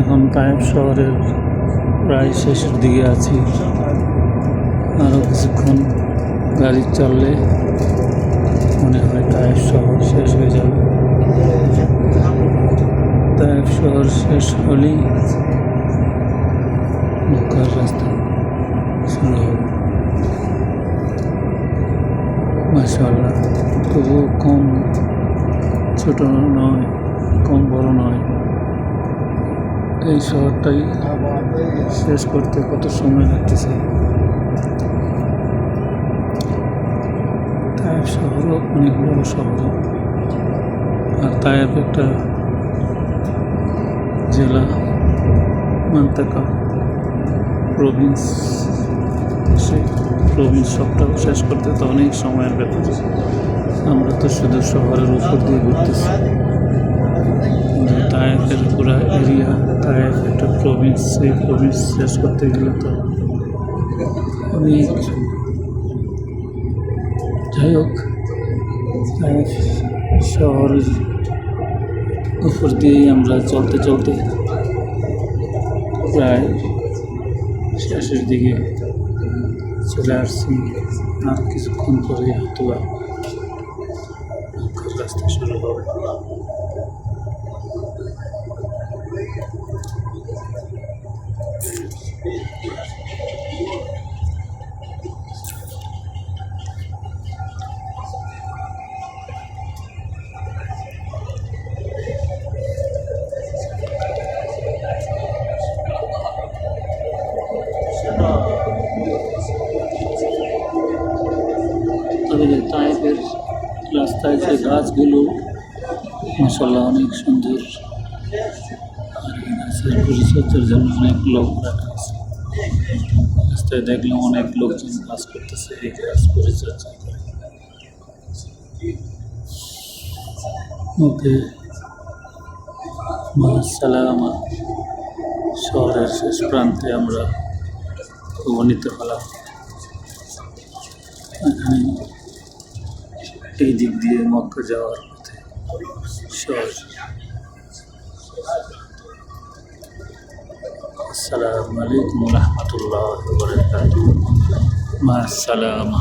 এখন তায়েফ শহরের প্রায় শেষের দিকে আছি। আরও কিছুক্ষণ গাড়ি চললে মনে হয় তায়েফ শহর শেষ হয়ে যাবে। তায়েফ শহর শেষ হলেই মক্কার রাস্তা শুরু হবে। মাশাআল্লাহ, তবুও কম ছোট নয়, কম বড় নয়। এই শহরটাই শেষ করতে কত সময় লাগতেছে। তায়েফ শহরও অনেক বড় শহর, আর তায়েফ একটা জেলা, মান্তাকা, প্রভিন্স। সেই প্রভিন্স সবটাও শেষ করতে তো অনেক সময়ের ব্যাপার। আমরা তো শুধু শহরের উপর দিয়ে ঘুরতেছি, কিন্তু তায়েফের পুরা এরিয়া, তায়েফ একটা প্রভিন্স, সেই প্রভিন্স শেষ করতে গেলে তো অনেক। যাই হোক, তায়েফ শহরের উপর দিয়েই আমরা চলতে চলতে প্রায় শেষের দিকে চলে আসছি। আর কিছুক্ষণ পরে হয়তো রাস্তা শুরু হবে। তবে তায়েফের রাস্তায় যে গাছগুলো মাশাআল্লাহ অনেক সুন্দর, আর এই গাছের পরিচর্যার জন্য অনেক লোক রাখা আছে। রাস্তায় দেখলাম অনেক লোকজন কাজ করতেছে এই গাছ পরিচর্যা করে। ওকে, মাসালামা শহরের শেষ প্রান্তে আমরা উপনীত হলাম। এই দিক দিয়ে মক্কা যাওয়ার পথে শহর। আসসালামু আলাইকুম ওয়া রাহমাতুল্লাহি ওয়া বারাকাতুহু। মা সালামা।